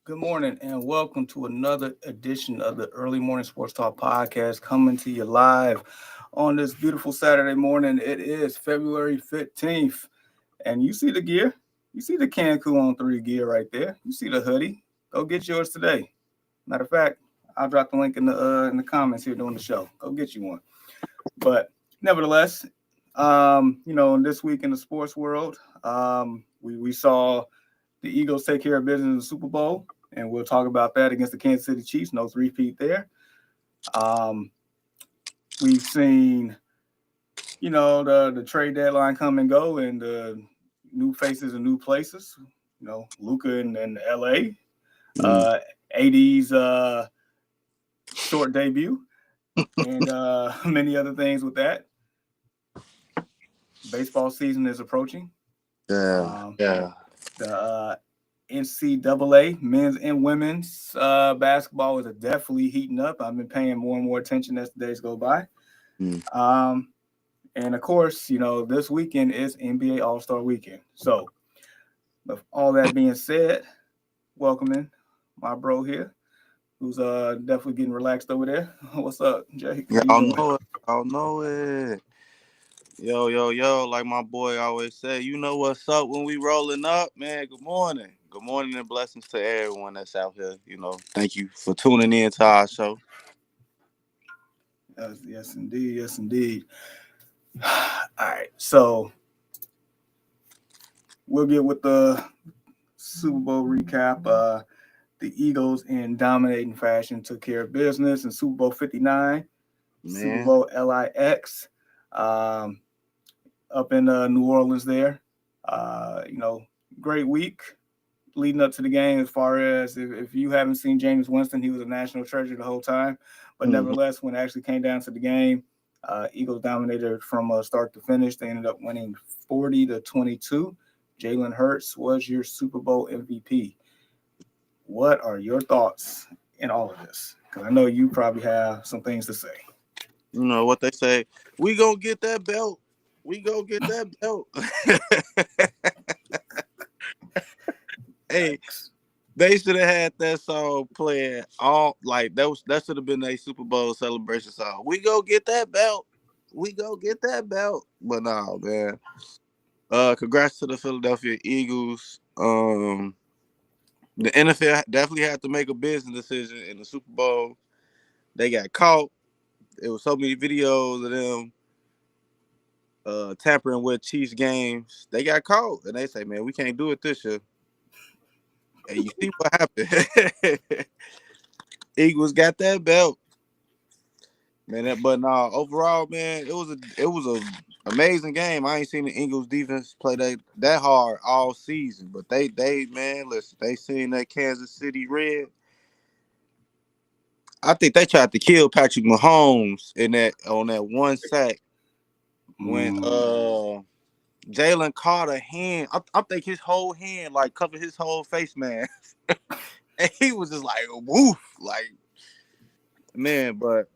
Good morning and welcome to another edition of the Early Morning Sports Talk podcast coming to you live on this beautiful Saturday morning. It is February 15th, and you see the gear. You see the Cancun on 3 gear right there. You see the hoodie. Go get yours today. Matter of fact, I'll drop the link in the comments here during the show. Go get you one. But nevertheless, this week in the sports world, we saw the Eagles take care of business in the Super Bowl, and we'll talk about that against the Kansas City Chiefs. No repeat there. Um, we've seen, the trade deadline come and go, and the new faces and new places. Luka in L.A. AD's short debut, and many other things with that. Baseball season is approaching. Yeah. The NCAA men's and women's basketball is definitely heating up. I've been paying more and more attention as the days go by. And of course, this weekend is NBA All-Star Weekend. So, with all that being said, welcoming my bro here, who's definitely getting relaxed over there. What's up, Jake? How you Y'all doing? know it. Y'all know it. Yo. Like my boy always say, you know what's up when we rolling up, man. Good morning. Good morning and blessings to everyone that's out here. Thank you for tuning in to our show. Yes, indeed. Yes, indeed. All right. So, we'll get with the Super Bowl recap. The Eagles, in dominating fashion, took care of business in Super Bowl 59, Super Man. Bowl LIX, um, up in New Orleans there. Great week leading up to the game as far as if you haven't seen Jameis Winston, he was a national treasure the whole time. But nevertheless, when it actually came down to the game, Eagles dominated from start to finish. They ended up winning 40-22. Jalen Hurts was your Super Bowl MVP. What are your thoughts in all of this? Because I know you probably have some things to say. You know what they say. We gonna get that belt. We go get that belt. Hey, they should have had that song playing all like that should have been a Super Bowl celebration song. We go get that belt. We go get that belt. But no, man. Congrats to the Philadelphia Eagles. The NFL definitely had to make a business decision in the Super Bowl. They got caught. There was so many videos of them tampering with Chiefs games. They got caught, and they say, "Man, we can't do it this year." And you see what happened. Eagles got that belt, man. But no, overall, man, it was a amazing game. I ain't seen the Eagles defense play that hard all season, but they man, listen, they seen that Kansas City Red. I think they tried to kill Patrick Mahomes in that on that one sack when Jalen caught a hand. I think his whole hand like covered his whole face, man. And he was just like woof, like man. But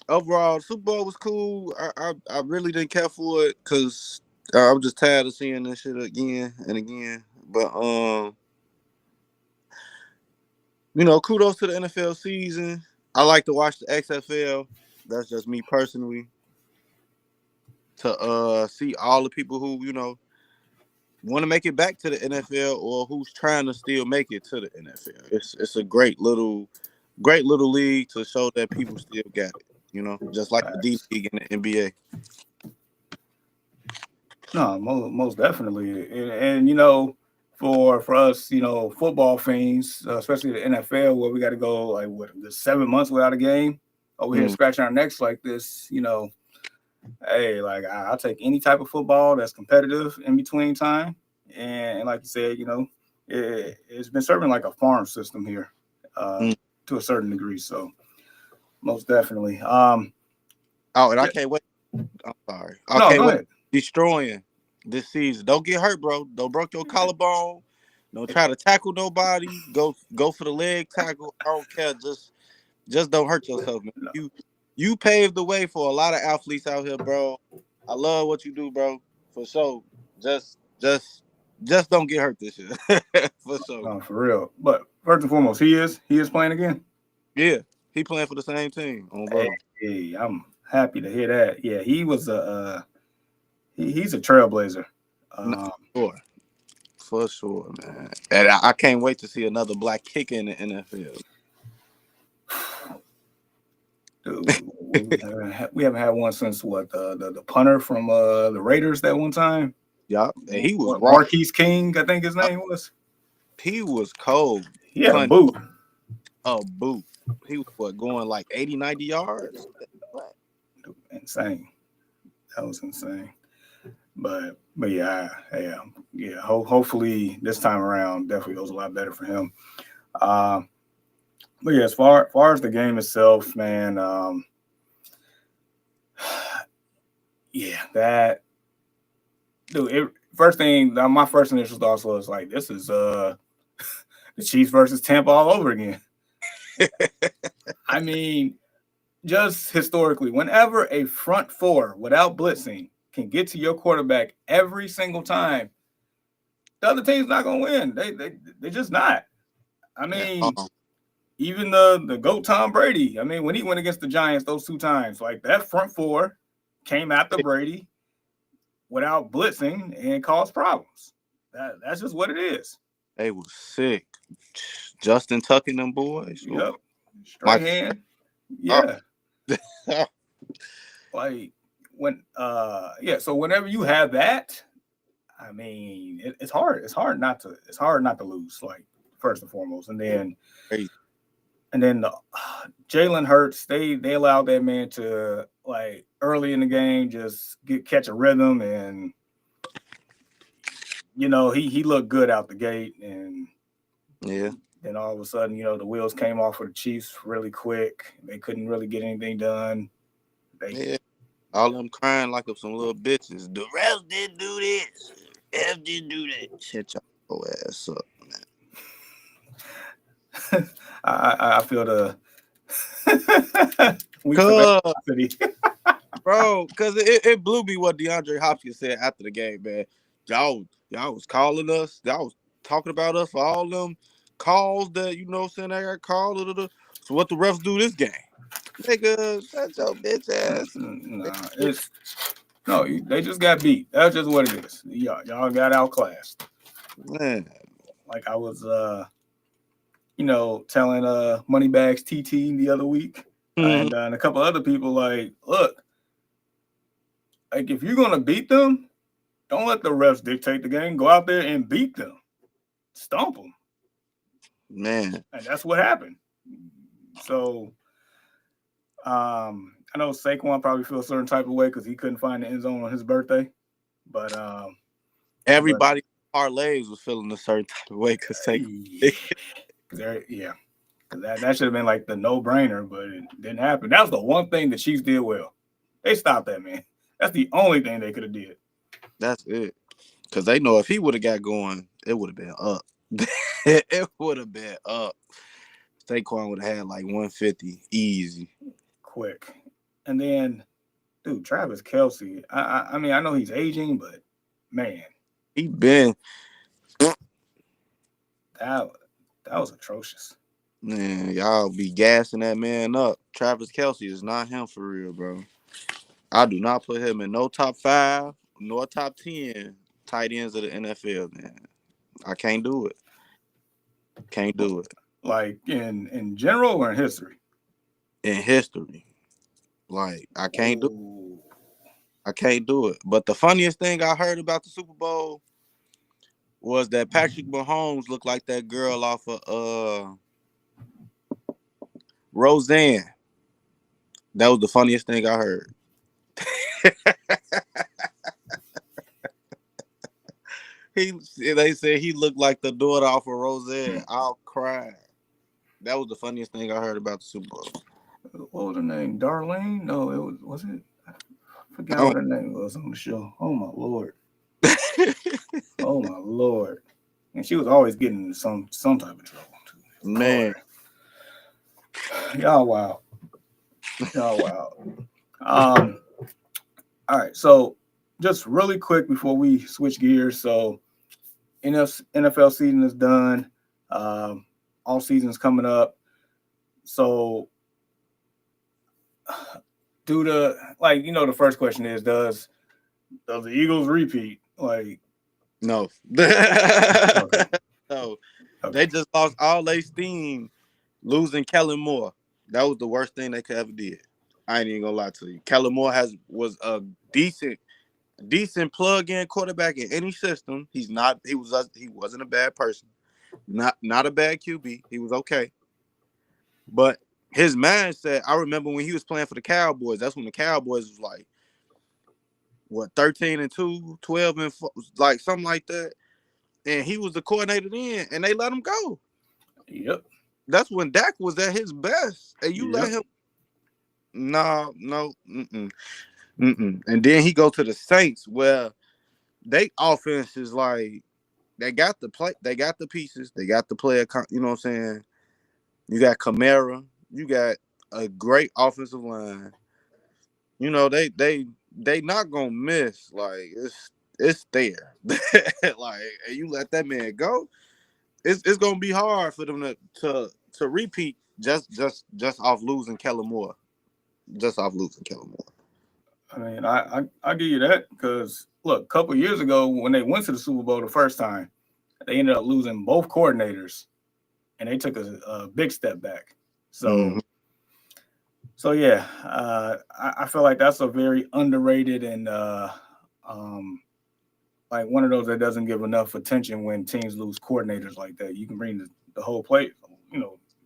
overall, Super Bowl was cool. I really didn't care for it because I'm just tired of seeing this shit again and again. But kudos to the NFL season. I like to watch the XFL. That's just me personally. To see all the people who want to make it back to the NFL or who's trying to still make it to the NFL. It's a great little league to show that people still got it. Just like the D Facts. League and the NBA. No, most definitely. And for us, football fiends, especially the NFL, where we got to go like the 7 months without a game, over here Mm. scratching our necks like this, hey, like I'll take any type of football that's competitive in between time. And like you said, it's been serving like a farm system here, Mm. to a certain degree. So most definitely. Oh, and I Yeah, can't wait. I'm sorry. I no, can't go wait. ahead. Destroying this season. Don't get hurt, bro. Don't break your collarbone. Don't try to tackle nobody. Go for the leg tackle. I don't care. Just don't hurt yourself, man. No, You paved the way for a lot of athletes out here, bro. I love what you do, bro. For sure. Just Just don't get hurt this year. For sure. No, for real. But first and foremost, he is playing again. Yeah, he playing for the same team on bro. Hey, I'm happy to hear that. Yeah, he was he's a trailblazer. No, for sure, man. And I can't wait to see another black kicker in the NFL. Dude, we haven't had one since what the punter from the Raiders that one time. Yeah, and he was Marquise King, I think his name was. He was cold. He had a boot. A boot. He was going like 80, 90 yards. Insane. That was insane. But yeah. Hopefully this time around definitely goes a lot better for him. But yeah, as far as the game itself, man, yeah, that dude. First thing, my first initial thoughts was like, this is the Chiefs versus Tampa all over again. I mean, just historically, whenever a front four without blitzing can get to your quarterback every single time, the other team's not gonna win. They're just not. I mean, even the GOAT Tom Brady. I mean, when he went against the Giants those two times, like that front four came after Brady without blitzing and caused problems. That's just what it is. They was sick. Justin tucking them boys. Yep. Straight hand. Yeah. Like when so whenever you have that, I mean, it's hard. It's hard not to lose, like, first and foremost. And then Jalen Hurts, they allowed that man to, like, early in the game just catch a rhythm, and he looked good out the gate, and then all of a sudden, the wheels came off for the Chiefs really quick. They couldn't really get anything done. All of them crying like some little bitches. The refs didn't do this. The refs didn't do that. Shut your ass up, man. I feel the bro, because it blew me what DeAndre Hopkins said after the game, man. Y'all was calling us. Y'all was talking about us for all them calls that, I got called. So what the refs do this game? Nigga, shut your bitch ass. They just got beat. That's just what it is. Y'all got outclassed. Man. Like I was telling Moneybags TT the other week, and a couple other people, like, look, like, if you're gonna beat them, don't let the refs dictate the game. Go out there and beat them, stomp them, man. And that's what happened. So, I know Saquon probably feels a certain type of way because he couldn't find the end zone on his birthday, but everybody parlays was feeling a certain type of way because Saquon. Yeah, because that should have been like the no-brainer, but it didn't happen. That was the one thing the Chiefs did well. They stopped that man. That's the only thing they could have did. That's it. Because they know if he would have got going, it would have been up. It would have been up. Saquon would have had like 150 easy. Quick. And then, dude, Travis Kelce, I mean, I know he's aging, but man. He been. That was atrocious. Man, y'all be gassing that man up. Travis Kelce is not him for real, bro. I do not put him in no top 5 nor top 10 tight ends of the NFL, man. I can't do it. Can't do it. Like in general or in history? In history. Like, I can't do it. I can't do it. But the funniest thing I heard about the Super Bowl was that Patrick Mahomes looked like that girl off of Roseanne. That was the funniest thing I heard. They said he looked like the daughter off of Roseanne. I'll cry. That was the funniest thing I heard about the Super Bowl. What was her name? Darlene? No, it was it? I forgot what her name was on the show. Oh my Lord. Oh my Lord. And she was always getting into some type of trouble too. Man. Y'all wow. All right, so just really quick before we switch gears. So NFL season is done. All season's coming up. So, the first question is, does the Eagles repeat? No. Okay. No. Okay. They just lost all their steam losing Kellen Moore. That was the worst thing they could ever did. I ain't even gonna lie to you. Kellen Moore was a decent plug-in quarterback in any system. He wasn't a bad person. Not a bad QB. He was okay. But his mindset, I remember when he was playing for the Cowboys, that's when the Cowboys was like, 13-2, 12-4, like something like that. And he was the coordinator then, and they let him go. Yep. That's when Dak was at his best. And you let him. No. And then he go to the Saints, where they offense is like, they got the pieces, they got the player, you know what I'm saying? You got Kamara, you got a great offensive line. You know, they not gonna miss. Like, it's there. Like, and you let that man go, it's gonna be hard for them to repeat just off losing Kellen Moore. Just off losing Kellen Moore. I mean, I give you that, because look, a couple years ago when they went to the Super Bowl the first time, they ended up losing both coordinators, and they took a big step back. So, yeah, I feel like that's a very underrated and like one of those that doesn't give enough attention when teams lose coordinators like that. You can bring the whole play,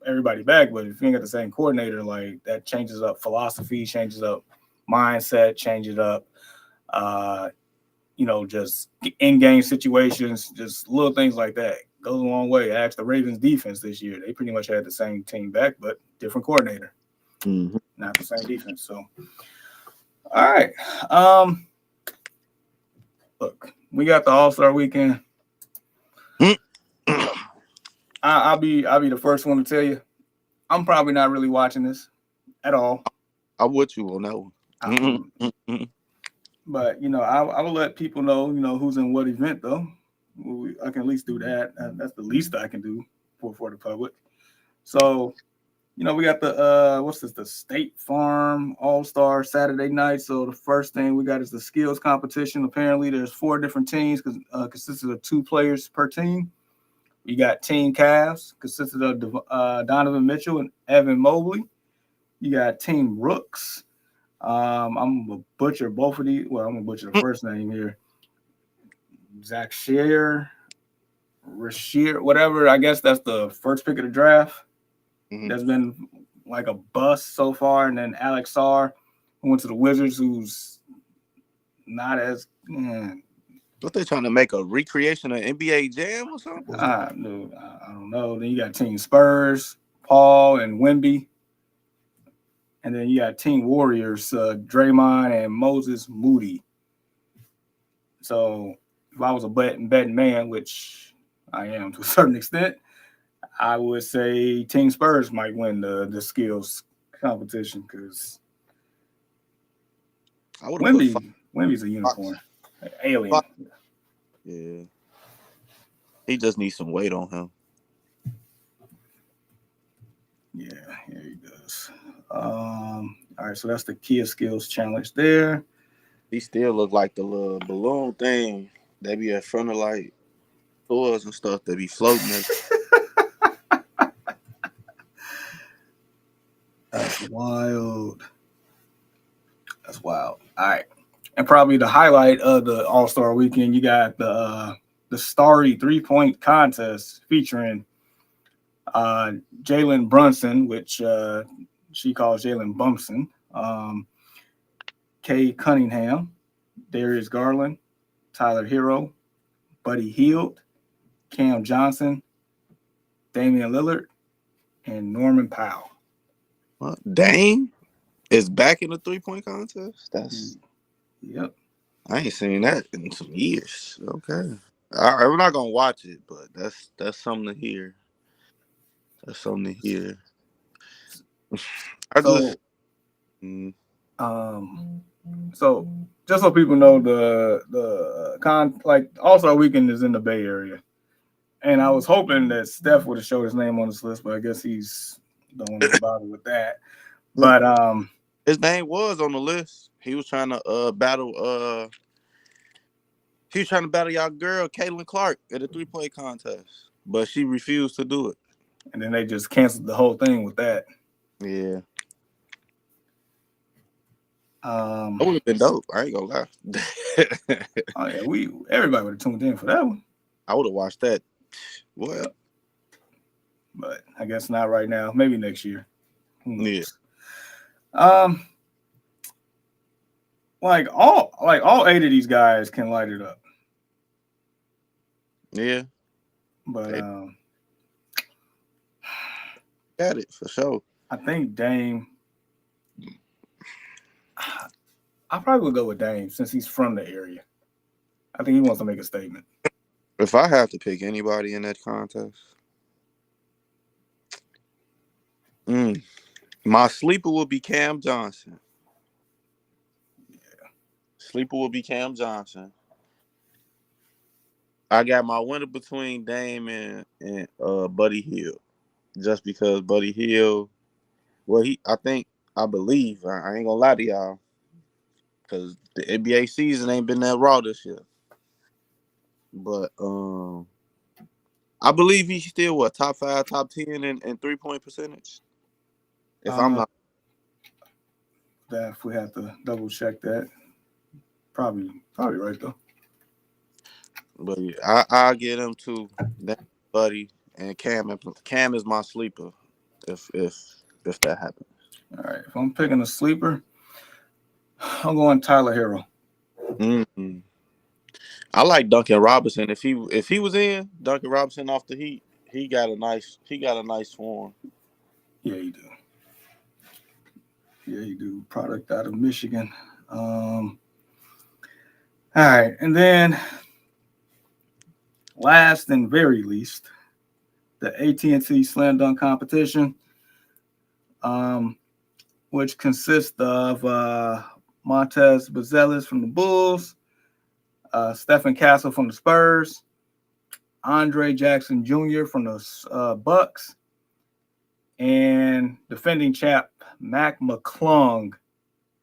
everybody back, but if you ain't got the same coordinator, like, that changes up philosophy, changes up mindset, changes up just in-game situations, just little things like that. Goes a long way. Ask the Ravens defense this year. They pretty much had the same team back, but different coordinator. Not the same defense. So, all right. Look, we got the All-Star weekend. I'll be the first one to tell you, I'm probably not really watching this at all. I'm with you on that one. But I will let people know, who's in what event, though. I can at least do that. That's the least I can do for the public. So, we got the State Farm All-Star Saturday night. So the first thing we got is the skills competition. Apparently, there's 4 different teams, consisted of 2 players per team. You got Team Cavs, consisted of Donovan Mitchell and Evan Mobley. You got Team Rooks. I'm gonna butcher both of these. Well, I'm gonna butcher the first name here. Zach Shear, Rasheer, whatever. I guess that's the first pick of the draft. That's been like a bust so far. And then Alex Sarr, who went to the Wizards, who's not as. What, they trying to make a recreation of NBA Jam or something? I don't know. Then you got Team Spurs, Paul and Wemby. And then you got Team Warriors, Draymond and Moses Moody. So if I was a betting man, which I am to a certain extent, I would say Team Spurs might win the skills competition, because Wemby's a unicorn, alien. Yeah, he just needs some weight on him. Yeah, he does. All right, so that's the Kia Skills Challenge there. He still look like the little balloon thing that be in front of like stores and stuff that be floating. That's wild. That's wild. All right. And probably the highlight of the All-Star weekend, you got the Starry 3-point contest featuring Jalen Brunson, which she calls Jalen Bumpson, Kay Cunningham, Darius Garland, Tyler Hero, Buddy Hield, Cam Johnson, Damian Lillard, and Norman Powell. What? Dame is back in the 3-point contest? Yep. I ain't seen that in some years. Okay. All right, we're not gonna watch it, but that's something to hear. That's something to hear. So just so people know, like All-Star Weekend is in the Bay Area, and I was hoping that Steph would have showed his name on this list, but I guess he's don't want to bother with that. But His name was on the list. He was trying to battle. He was trying to battle y'all girl, Caitlin Clark, at a 3-point contest, but she refused to do it. And then they just canceled the whole thing with that. Yeah. That would have been dope. I ain't gonna lie. Oh yeah, everybody would have tuned in for that one. I would have watched that. Well, but I guess not right now. Maybe next year. Yeah. Like all 8 of these guys can light it up. Yeah. But got it for sure. I think Dame. I probably would go with Dame since he's from the area. I think he wants to make a statement. If I have to pick anybody in that contest, my sleeper will be Cam Johnson. Yeah. Sleeper will be Cam Johnson. I got my winner between Dame and Buddy Hield. Just because Buddy Hield, well, I believe, I ain't gonna lie to y'all, because the NBA season ain't been that raw this year. But I believe he's still top 5, top 10 in 3-point percentage. If I'm not, that if we have to double check that, probably right though. But yeah, I'll get him to that Buddy and Cam. Cam is my sleeper. If that happens. All right. If I'm picking a sleeper, I'm going Tyler Hero. Mm-hmm. I like Duncan Robinson. If he was in Duncan Robinson off the Heat, he got a nice form. Yeah, you do. Product out of Michigan. All right, and then last and very least, the AT&T Slam Dunk Competition, which consists of Montez Bazelis from the Bulls, Stephen Castle from the Spurs, Andre Jackson Jr. from the Bucks, and defending champ Mac McClung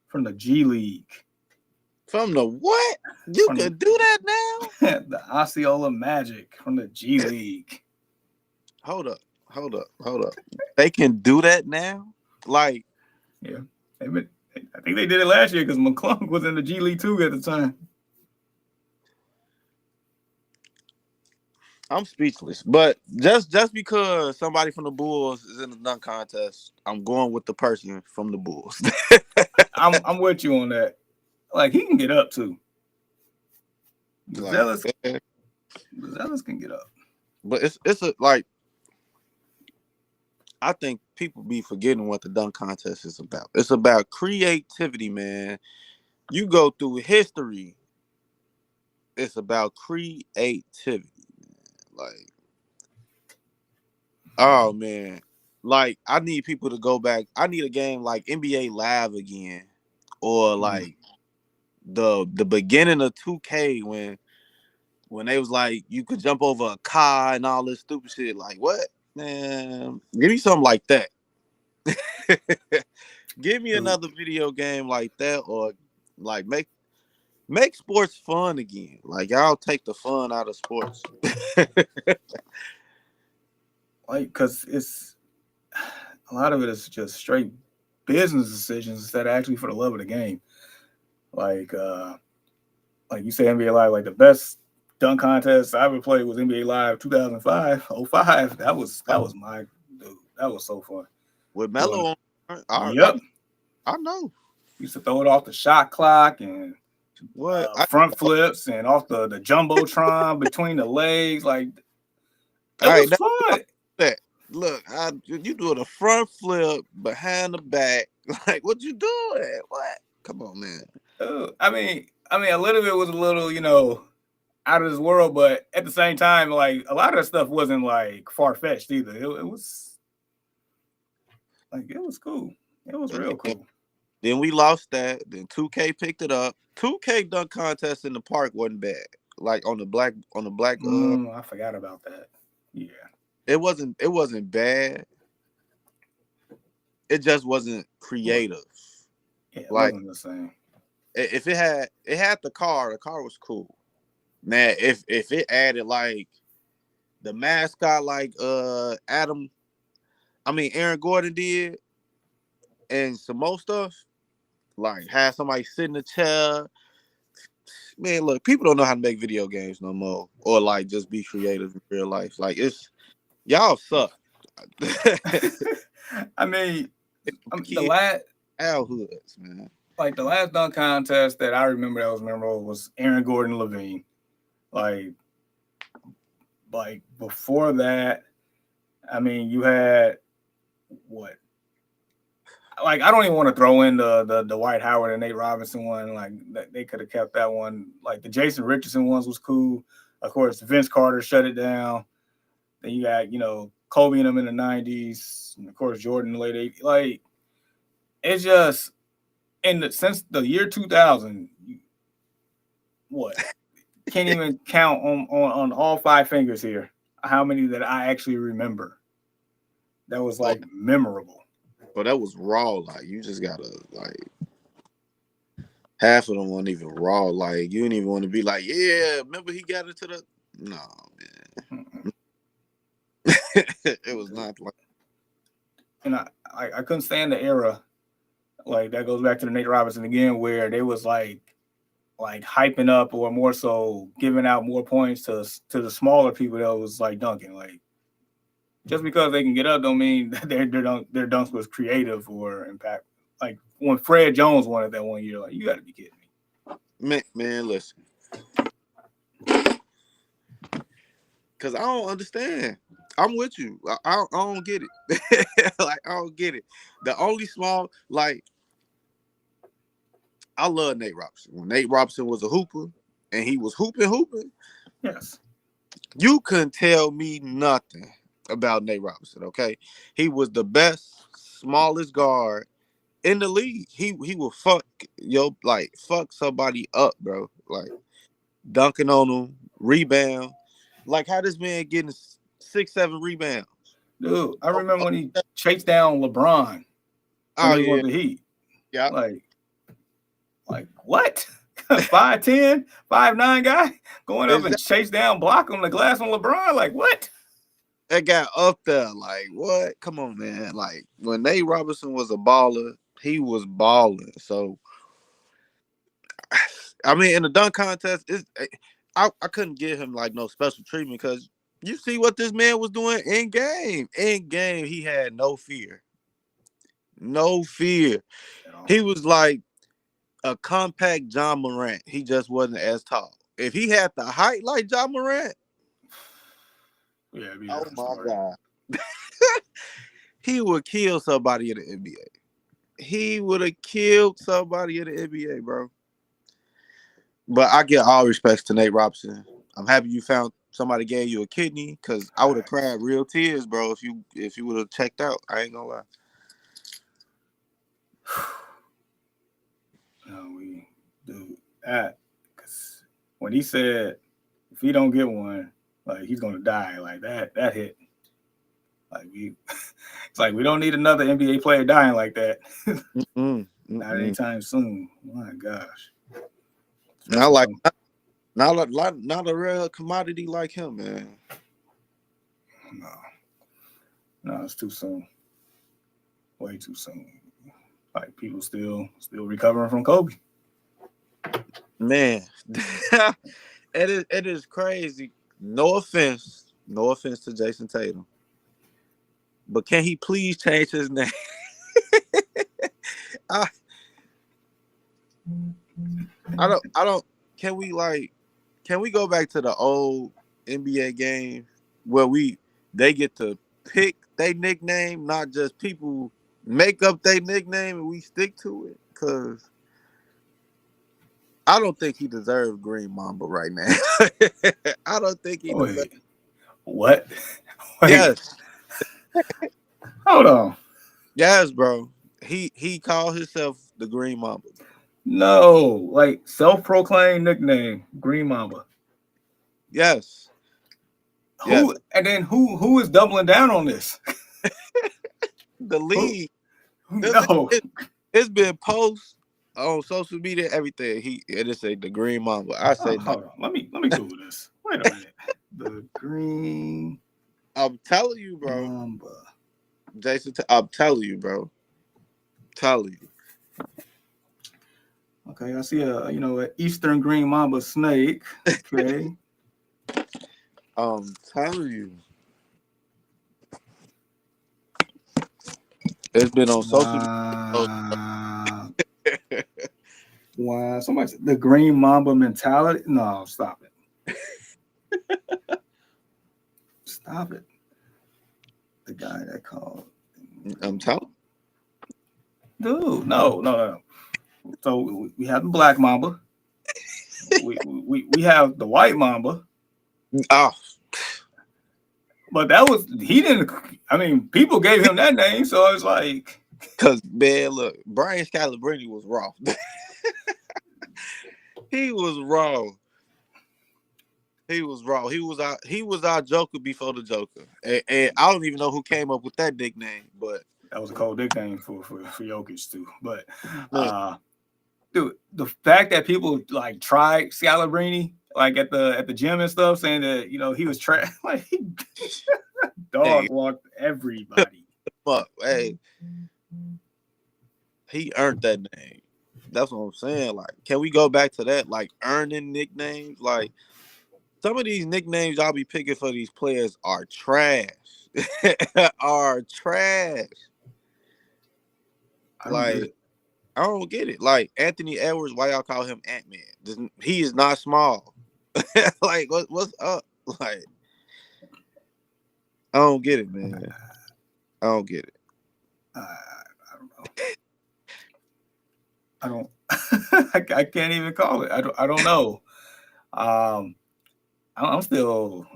from the G League. From the what? You can do that now? The Osceola Magic from the G League. Hold up. They can do that now? Like, yeah. I think they did it last year because McClung was in the G League too at the time. I'm speechless. But just because somebody from the Bulls is in the dunk contest, I'm going with the person from the Bulls. I'm with you on that. Like, he can get up too. Bazelis can get up. But it's a like, I think people be forgetting what the dunk contest is about. It's about creativity, man. You go through history. It's about creativity. Like, oh man, like I need people to go back. I need a game like NBA Live again, or like the beginning of 2K when they was like you could jump over a car and all this stupid shit. Like, what, man? Give me something like that. Give me another video game like that, or like make sports fun again. Like, y'all take the fun out of sports. Like, because it's a lot of it is just straight business decisions instead of actually for the love of the game. Like you say, NBA Live, like the best dunk contest I ever played was NBA Live 2005. That was my dude. That was so fun. With Melo on. Yep. I know. Used to throw it off the shot clock and front flips and off the jumbotron between the legs. Like, it was fun. Look, you doing a front flip behind the back. Like, what you doing? What? Come on, man. I mean, a little bit was a little, out of this world, but at the same time, like, a lot of the stuff wasn't like far-fetched either. It was like, it was cool. It was real cool. Then we lost that. Then 2K picked it up. 2K dunk contest in the park wasn't bad. Like on the black. I forgot about that. Yeah. It wasn't bad. It just wasn't creative. Yeah, it Like wasn't the same. if it had the car was cool. Now if it added like the mascot like Aaron Gordon did and some more stuff, like have somebody sit in the chair. Man, look, people don't know how to make video games no more. Or like just be creative in real life. Like it's y'all suck. I mean, the Kids, last hoods, man. like the last dunk contest that I remember that was memorable was Aaron Gordon Levine. Like before that, I mean, you had what? Like I don't even want to throw in the Dwight Howard and Nate Robinson one. Like they could have kept that one. Like the Jason Richardson ones was cool. Of course, Vince Carter shut it down. Then you got Kobe and them in the '90s, and of course Jordan in the late '80s. Like it's just since the year 2000, what can't even count on all 5 fingers here how many that I actually remember. That was like memorable. But that was raw. Like you just gotta like half of them weren't even raw. Like you didn't even want to be like, yeah, remember he got into the no man. It was not like. And I couldn't stand the era. Like that goes back to the Nate Robinson again, where they was like hyping up or more so giving out more points to the smaller people that was like dunking. Like just because they can get up don't mean that their dunks was creative or impact. Like when Fred Jones won it that one year, like you got to be kidding me. Man, listen, because I don't understand. I'm with you. I don't get it. Like I don't get it. The only small like I love Nate Robinson. When Nate Robinson was a hooper and he was hooping. Yes. You couldn't tell me nothing about Nate Robinson, okay? He was the best, smallest guard in the league. He will fuck somebody up, bro. Like dunking on them, rebound. Like how this man getting 6-7 rebounds. Dude, I remember when he chased down LeBron. Oh yeah. The Heat. Yeah. Like what? 5'10", 5'9" guy going up and chase down, block on the glass on LeBron. Like what? That guy up there, like what? Come on, man. Like when Nate Robinson was a baller, he was balling. So I mean, in the dunk contest, I couldn't give him like no special treatment because you see what this man was doing in game. In game, he had no fear. No fear. He was like a compact John Morant. He just wasn't as tall. If he had the height like John Morant, yeah, oh my God. He would kill somebody in the NBA. He would have killed somebody in the NBA, bro. But I give all respects to Nate Robinson. I'm happy you found somebody gave you a kidney because I would have cried real tears, bro, if you would have checked out. I ain't gonna lie. No, we do that because when he said if he don't get one, like he's gonna die, like that hit. Like it's like we don't need another NBA player dying like that. Not anytime soon. My gosh. Not a real commodity like him, man. No, it's too soon. Way too soon. Like people still recovering from Kobe. Man, it is crazy. No offense to Jason Tatum, but can he please change his name? I don't. Can we go back to the old NBA game where they get to pick their nickname, not just people make up their nickname and we stick to it? Because I don't think he deserves Green Mamba right now. I don't think he deserves. What? Wait. Yes. Hold on. Yes, bro. He called himself The Green Mamba. No, like self-proclaimed nickname, Green Mamba. Yes. Yes. Who and then who is doubling down on this? The Who? league. No. It's been posts on social media, everything. It is say the Green Mamba. I say no. Hold on. Let me Google this. Wait a minute. The Green I'm telling you, bro. Mamba. Jason, I'm telling you, bro. Telling you. Okay, I see an Eastern Green Mamba snake. Okay. I'm telling you. It's been on social media. Wow. Wow. Somebody said the Green Mamba mentality. No, stop it. Stop it. The guy that called. I'm telling Dude, no. So we have the Black Mamba. We have the White Mamba. you. Oh, But he didn't. I mean, people gave him that name, so it's like. because, man, look, Brian Scalabrine was raw. He was raw. He was raw. He was our Joker before the Joker. And I don't even know who came up with that nickname, but That was a cold nickname for Jokic too. But man, dude, the fact that people like tried Scalabrine like at the gym and stuff, saying that he was like he dog hey, walked everybody. fuck, hey, he earned that name. That's what I'm saying. Like, can we go back to that? Like earning nicknames? Like some of these nicknames y'all be picking for these players are trash. Are trash. I don't get Like it. I don't get it. Like Anthony Edwards, why y'all call him Ant-Man? He is not small. Like what's up? Like I don't get it, man. I don't get it. I don't know. I don't. I can't even call it. I don't know. I'm still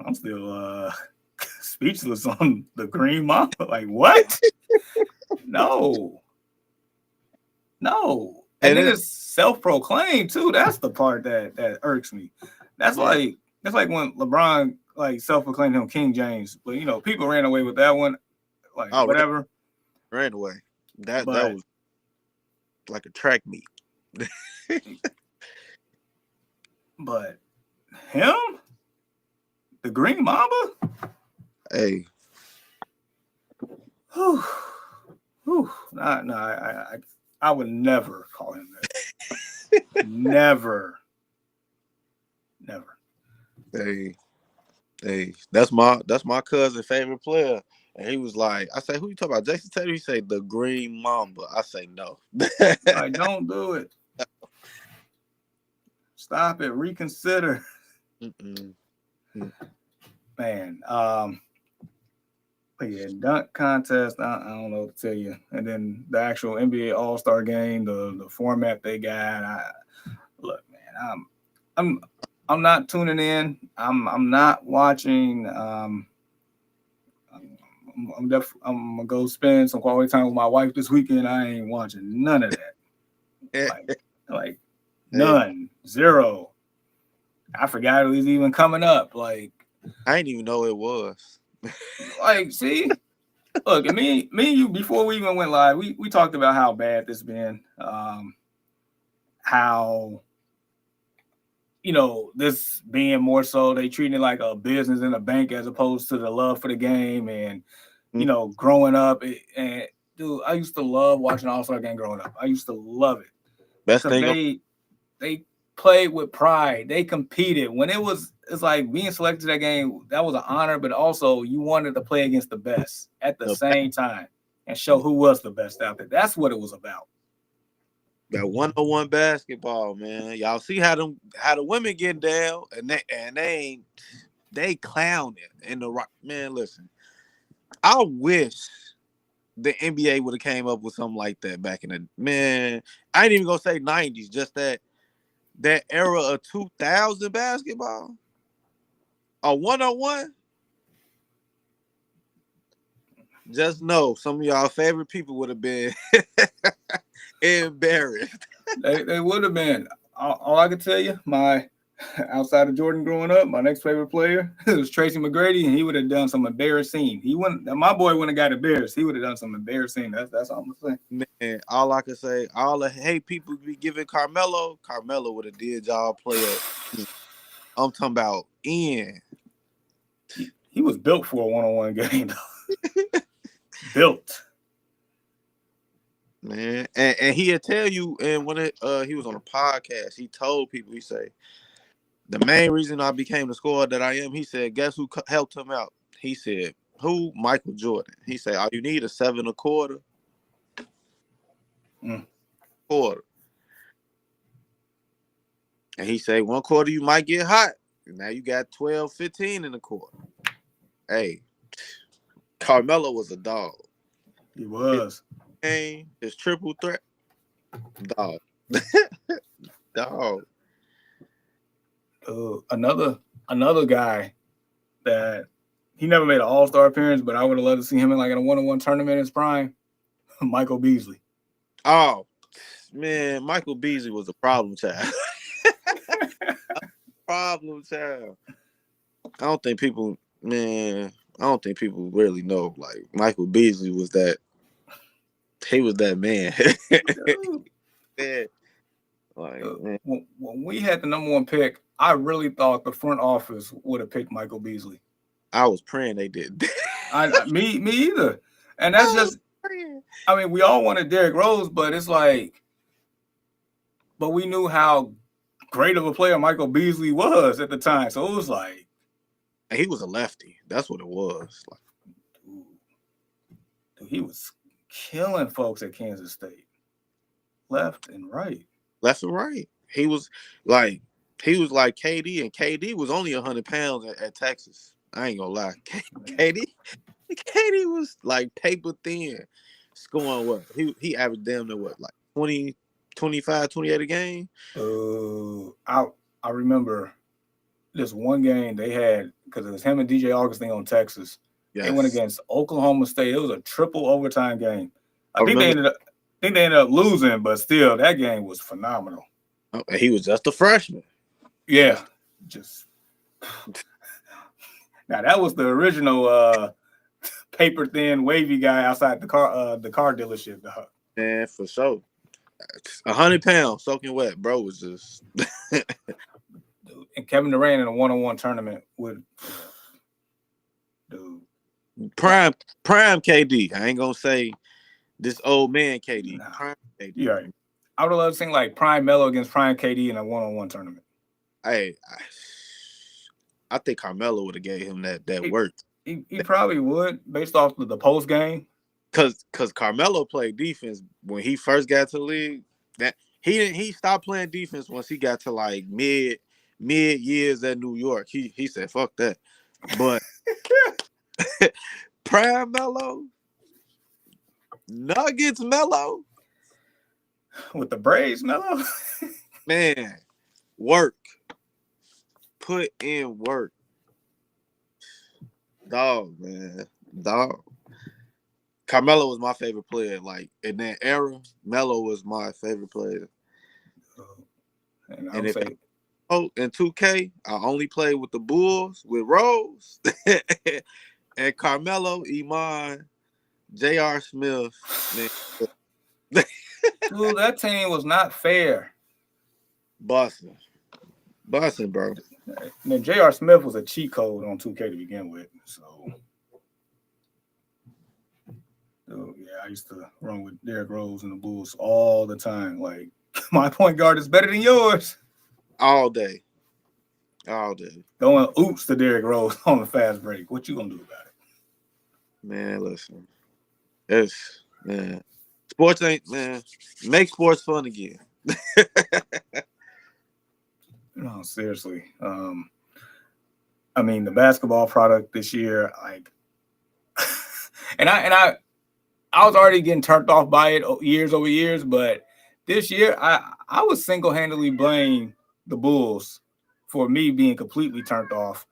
speechless on the Green Mamba. Like what? No. And And then it's it's self-proclaimed too. That's the part that irks me. That's yeah. like when LeBron like self-proclaimed him King James, but people ran away with that one, like Oh, whatever. ran away. That But was like a track meet. but him, the Green Mamba. Hey, Whew. No, I would never call him that. Never. hey, that's my cousin's favorite player. And he was like, I say, who you talking about? Jason Tatum? He say the Green Mamba. I say no. Like, don't do it. Stop it. Reconsider. Mm-mm. Man. But yeah, dunk contest. I don't know what to tell you. And then the actual NBA All-Star game, the format they got. Look, man, I'm not tuning in. I'm not watching. I'm gonna go spend some quality time with my wife this weekend. I ain't watching none of that. Like none, zero. I forgot it was even coming up. Like I didn't even know it was. like, see, look, and me and you before we even went live, we talked about how bad this been. How this being more so they treating it like a business in a bank as opposed to the love for the game and growing up and dude, I used to love watching All-Star game growing up. I used to love it Best because thing. they played with pride. They competed when it's like being selected to that game. That was an honor, but also you wanted to play against the best at the same time and show who was the best out there. That's what it was about. That 101 basketball, man. Y'all see how the women get down and they clown it in the rock. Man, listen. I wish the NBA would have came up with something like that back in the man. I ain't even gonna say 90s, just that era of 2000 basketball. A 101. Just know some of y'all favorite people would have been Embarrassed. They would have been. All I could tell you, outside of Jordan growing up, my next favorite player was Tracy McGrady, and he would have done some embarrassing. He wouldn't. My boy wouldn't have got embarrassed. He would have done some embarrassing. That's all I'm saying. Man, all I can say, all the hate people be giving Carmelo would have did y'all player. I'm talking about Ian. He was built for a one-on-one game. Built. Man, and he'll tell you, and when he was on a podcast, he told people, he said, the main reason I became the scorer that I am, he said, guess who helped him out? He said, who? Michael Jordan. He said, all you need is 7 1/4. Quarter. And he said, 1/4 you might get hot. And now you got 12, 15 in the quarter. Hey, Carmelo was a dog. He was. His triple threat, dog. Dog. Another guy that he never made an all-star appearance, but I would have loved to see him in like in a one-on-one tournament in his prime. Michael Beasley. Oh man, Michael Beasley was a problem child. Problem child. I don't think people really know. Like Michael Beasley was that. He was that man. Yeah. Like, man. When we had the number 1 pick, I really thought the front office would have picked Michael Beasley. I was praying they did. Me either. And that's just. I mean, we all wanted Derrick Rose, but it's like, but we knew how great of a player Michael Beasley was at the time. So it was like. He was a lefty. That's what it was. Like, dude, he was killing folks at Kansas State. Left and right. Left and right. He was like KD, and KD was only 100 pounds at Texas. I ain't gonna lie. KD was like paper thin. Scoring what? He averaged damn near what, like 20, 25, 28 a game? I remember this one game they had, because it was him and DJ Augustine on Texas. Yes. They went against Oklahoma State. It was a triple overtime game. I think they ended up losing, but still, that game was phenomenal. Oh, he was just a freshman. Yeah. Now that was the original paper thin wavy guy outside the car dealership. Yeah, for sure. 100 pounds soaking wet, bro, was just. And Kevin Durant in a one-on-one tournament with dude. Prime KD. I ain't gonna say this old man KD. Nah. Prime KD. Yeah, right. I would love to see like Prime Melo against Prime KD in a one-on-one tournament. Hey, I think Carmelo would have gave him that work. He probably would, based off of the post game. Cause Carmelo played defense when he first got to the league. That he stopped playing defense once he got to like mid years at New York. He said, fuck that. But Prime Melo, Nuggets Melo. With the Braves Melo. Man, work. Put in work. Dog, man. Dog. Carmelo was my favorite player. Like in that era, Melo was my favorite player. And if in 2K, I only played with the Bulls with Rose and Carmelo, Iman, J.R. Smith. Man. Dude, that team was not fair. Busting, bro. And then J.R. Smith was a cheat code on 2K to begin with. So, dude, yeah, I used to run with Derrick Rose and the Bulls all the time. Like, my point guard is better than yours. All day. Going oops to Derrick Rose on the fast break. What you gonna do about it? Man, listen. Sports ain't, man. Make sports fun again. No, seriously. I mean, the basketball product this year, like, and I was already getting turned off by it years over years, but this year I would single-handedly blame the Bulls for me being completely turned off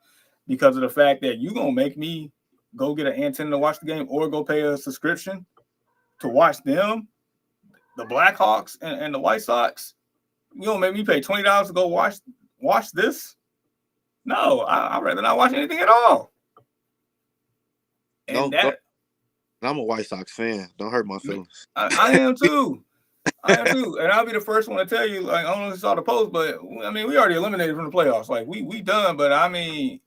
because of the fact that you're gonna make me go get an antenna to watch the game or go pay a subscription to watch them. the Blackhawks and the White Sox, you don't make me pay $20 to go watch this. No, I'd rather not watch anything at all. And I'm a White Sox fan. Don't hurt my feelings. I am too. And I'll be the first one to tell you, like, I don't know if you saw the post, but I mean, we already eliminated from the playoffs. Like, we done, but I mean,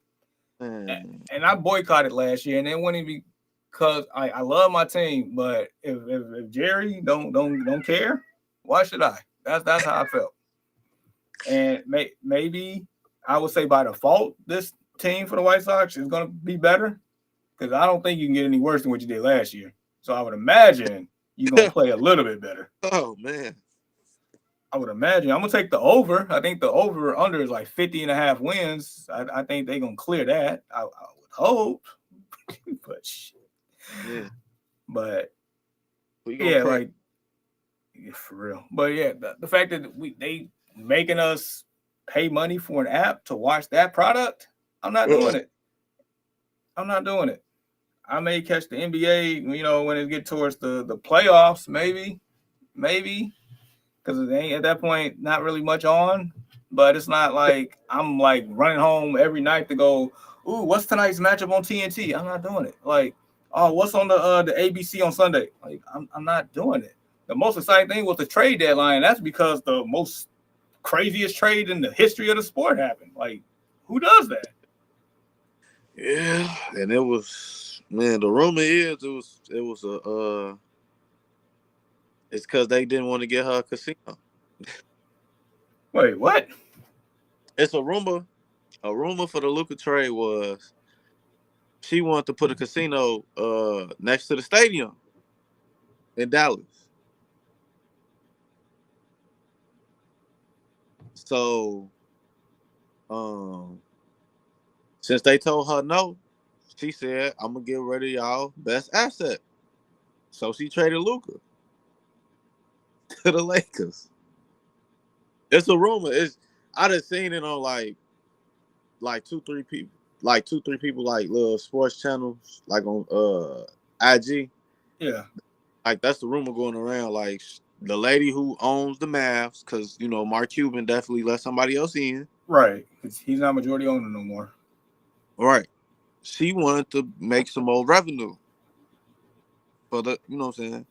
and I boycotted last year, and it wouldn't be because I love my team, but if Jerry don't care, why should I? That's how I felt. And maybe I would say by default, this team for the White Sox is going to be better because I don't think you can get any worse than what you did last year. So I would imagine you're going to play a little bit better. Oh, man. I would imagine. I'm going to take the over. I think the over-under is like 50.5 wins. I think they're going to clear that. I would hope. But shit. Yeah. But, yeah, like, yeah, for real. But, yeah, the fact that they making us pay money for an app to watch that product, I'm not doing it. I'm not doing it. I may catch the NBA, when it get towards the playoffs, maybe, because it ain't at that point not really much on. But it's not like I'm like running home every night to go, ooh, what's tonight's matchup on TNT? I'm not doing it. Like, oh, what's on the ABC on Sunday? Like, I'm not doing it. The most exciting thing was the trade deadline. That's because the most craziest trade in the history of the sport happened. Like, who does that? Yeah, and it was, man, the rumor is it's because they didn't want to get her a casino. Wait, what? It's a rumor. A rumor for the Luka trade was she wanted to put a casino next to the stadium in Dallas. So, since they told her no, she said, I'm going to get rid of y'all best asset. So she traded Luka to the Lakers. It's a rumor. I done seen it on like 2-3 people. Like 2-3 people like little sports channels, like on IG. Yeah. Like that's the rumor going around. Like the lady who owns the Mavs, because Mark Cuban definitely let somebody else in. Right. He's not majority owner no more. All right. She wanted to make some more revenue for the, you know what I'm saying?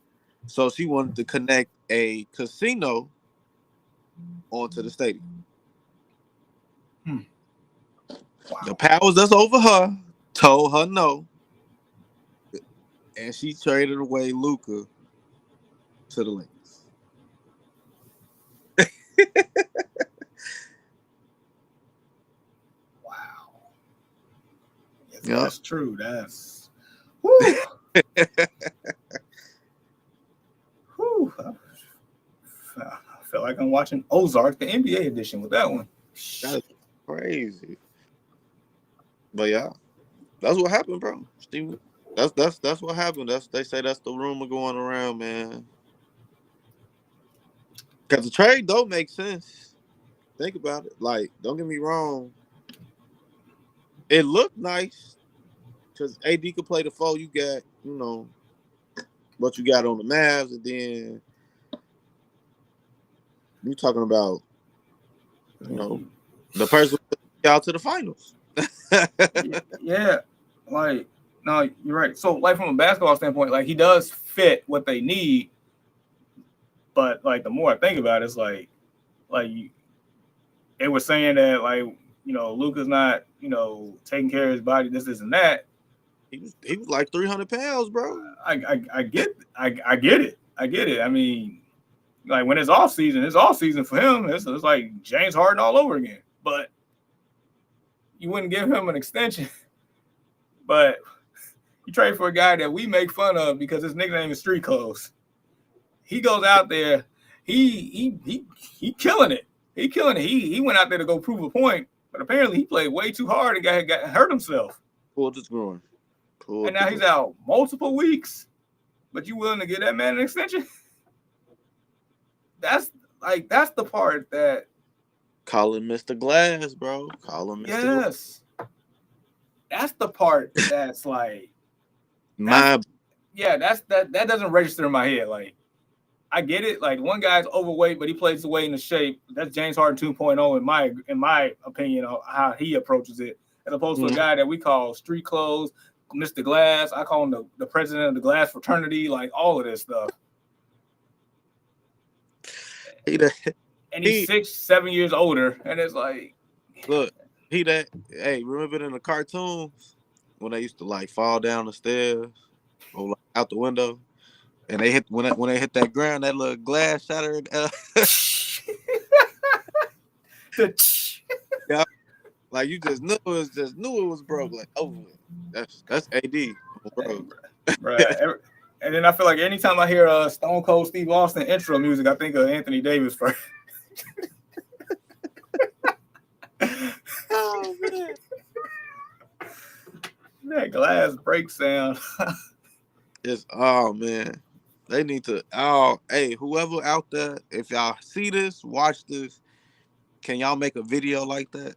So she wanted to connect a casino onto the stadium. Wow. The powers that's over her told her no, and she traded away Luka to the Lakers. Wow. Yes, yep. That's true. That's whoo. Whew. I feel like I'm watching Ozark, the NBA edition with that one. That's crazy. But yeah, that's what happened, bro. Steve, that's what happened. They say that's the rumor going around, man. Because the trade don't make sense. Think about it. Like, don't get me wrong. It looked nice because AD could play the 4. You got, what you got on the Mavs, and then you talking about, the person out to the finals. Yeah, like, no, you're right. So, like, from a basketball standpoint, like, he does fit what they need, but like, the more I think about it, it's like they were saying that, like, Luka's not, taking care of his body, this and that. He was like 300 pounds, bro. I get it. I mean, like, when it's off season for him. It's like James Harden all over again. But you wouldn't give him an extension. But you trade for a guy that we make fun of because his nickname is Street Clothes. He goes out there, he killing it. He killing it. He went out there to go prove a point, but apparently he played way too hard and got hurt himself. Pulled his groin. And now he's out multiple weeks. But you willing to give that man an extension? That's the part that. Call him Mr. Glass, bro. Call him Mr. Yes. That's the part that's like. That doesn't register in my head. Like, I get it. Like one guy's overweight, but he plays the way in the shape. That's James Harden 2.0 in my opinion of how he approaches it, as opposed to a guy that we call street clothes, Mr. Glass. I call him the president of the Glass fraternity. Like all of this stuff. And he's 6-7 years older, and it's like, look, hey, remember in the cartoons when they used to like fall down the stairs or like, out the window, and they hit when they hit that ground, that little glass shattered. Yeah, like you just knew it was broke. Like, oh, that's AD, bro. Right. And then I feel like anytime I hear Stone Cold Steve Austin intro music, I think of Anthony Davis first. Oh man, that glass break sound. man. They need to. Hey, whoever out there, if y'all see this, watch this, can y'all make a video like that?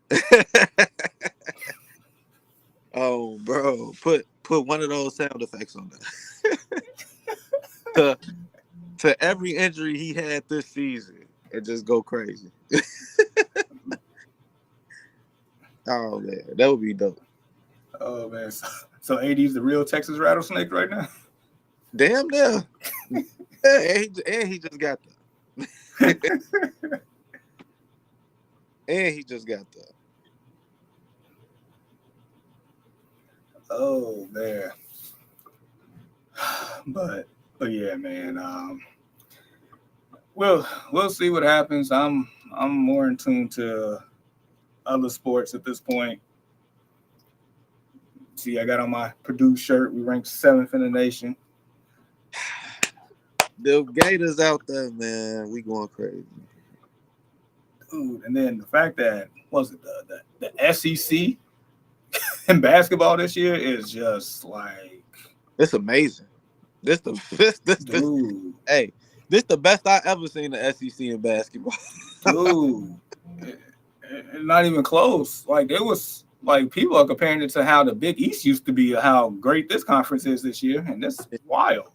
Oh, bro, put one of those sound effects on there. to every injury he had this season, and just go crazy. Oh man, that would be dope. Oh man, so AD's the real Texas rattlesnake right now. Damn near. and he just got that. And he just got that. Oh man. But yeah, man. We'll see what happens. I'm more in tune to other sports at this point. See, I got on my Purdue shirt. We ranked 7th in the nation. The Gators out there, man, we going crazy. Dude, and then the fact that the SEC in basketball this year is just like, it's amazing. This the best I ever seen the SEC in basketball. Dude, not even close. Like it was like people are comparing it to how the Big East used to be, how great this conference is this year, and this is wild.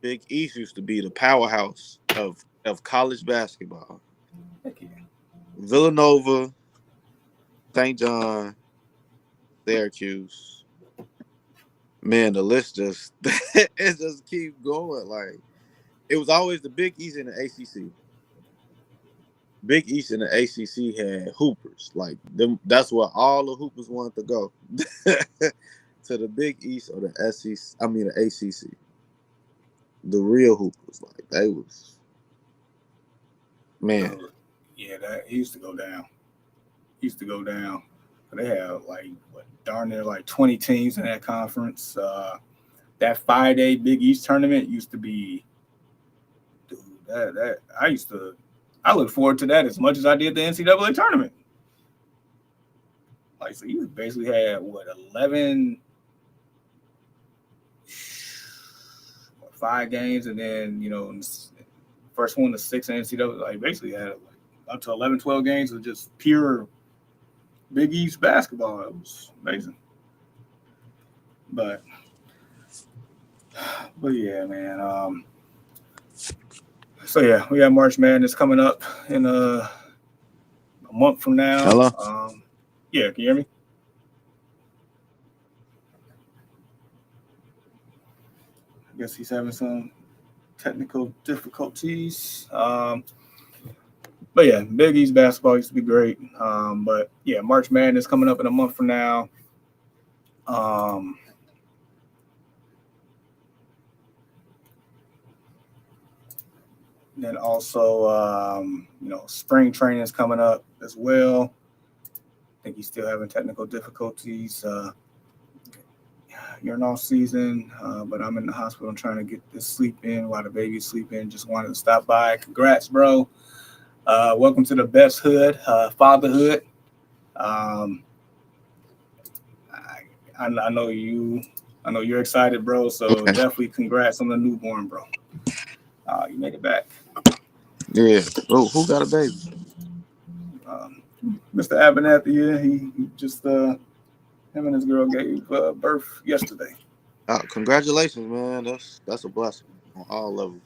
Big East used to be the powerhouse of college basketball. Heck yeah. Villanova, St. John, Syracuse. Man, the list just it just keep going. Like it was always the Big East and the ACC. Big East and the ACC had hoopers. Like them, that's where all the hoopers wanted to go. To the Big East or the SEC. I mean the ACC. The real hoopers, like they was, man. Yeah, that used to go down. They have like darn near like 20 teams in that conference. That 5-day Big East tournament used to be, dude. That I look forward to that as much as I did the NCAA tournament. Like, so you basically had 5 games, and then first one to 6 in NCAA. Like basically had up to 11, 12 games of just pure Big East basketball. It was amazing. But yeah, man. So yeah, we got March Madness coming up in a month from now. Hello? Yeah, can you hear me? I guess he's having some technical difficulties. But yeah, Big East basketball used to be great. But yeah, March Madness coming up in a month from now. Then also, spring training is coming up as well. I think he's still having technical difficulties. You're in off season, but I'm in the hospital. I'm trying to get this sleep in while the baby's sleeping. Just wanted to stop by. Congrats, bro. Welcome to the best hood, fatherhood. I know you're excited, bro. So okay. Definitely congrats on the newborn, bro. You made it back. Yeah. Oh, who got a baby? Mr. Abernathy, yeah, he just him and his girl gave birth yesterday. Congratulations, man. That's a blessing on all levels.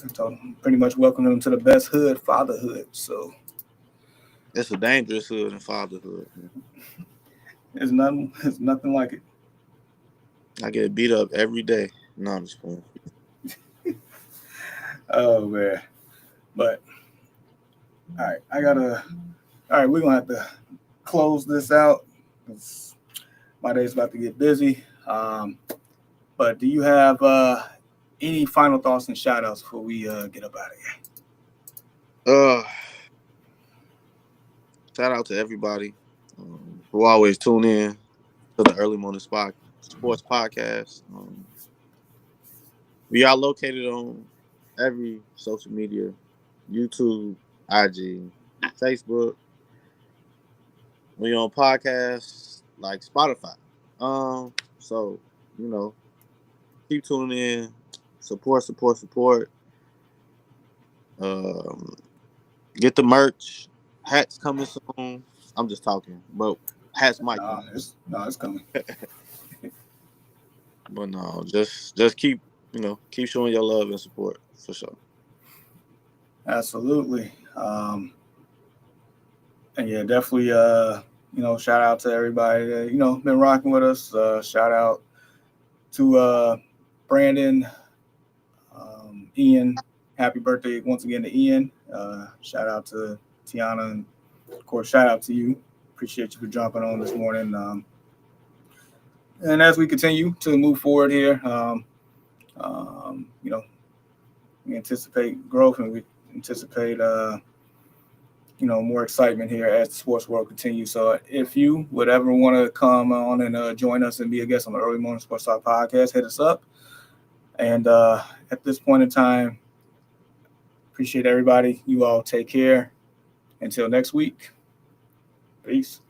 I told him pretty much welcome him to the best hood, fatherhood. So It's a dangerous hood and fatherhood. Man. it's nothing like it. I get beat up every day. No, I'm just playing. Oh man. But all right, we're gonna have to close this out. My day's about to get busy. But do you have any final thoughts and shout outs before we get up out of here? Shout out to everybody who always tune in to the Early Morning Sports Podcast. We are located on every social media: YouTube, IG, Facebook. We on podcasts like Spotify. So keep tuning in, support. Get the merch. Hats coming soon. I'm just talking, but hats might come. It's coming. But no, just keep keep showing your love and support for sure. Absolutely. And yeah, definitely shout out to everybody that been rocking with us. Shout out to Brandon, Ian. Happy birthday once again to Ian. Shout out to Tiana, and of course shout out to you. Appreciate you for jumping on this morning. And as we continue to move forward here, we anticipate growth, and we anticipate more excitement here as the sports world continues. So if you would ever want to come on and join us and be a guest on the Early Morning Sports Talk podcast, hit us up. And at this point in time, appreciate everybody. You all take care. Until next week, peace.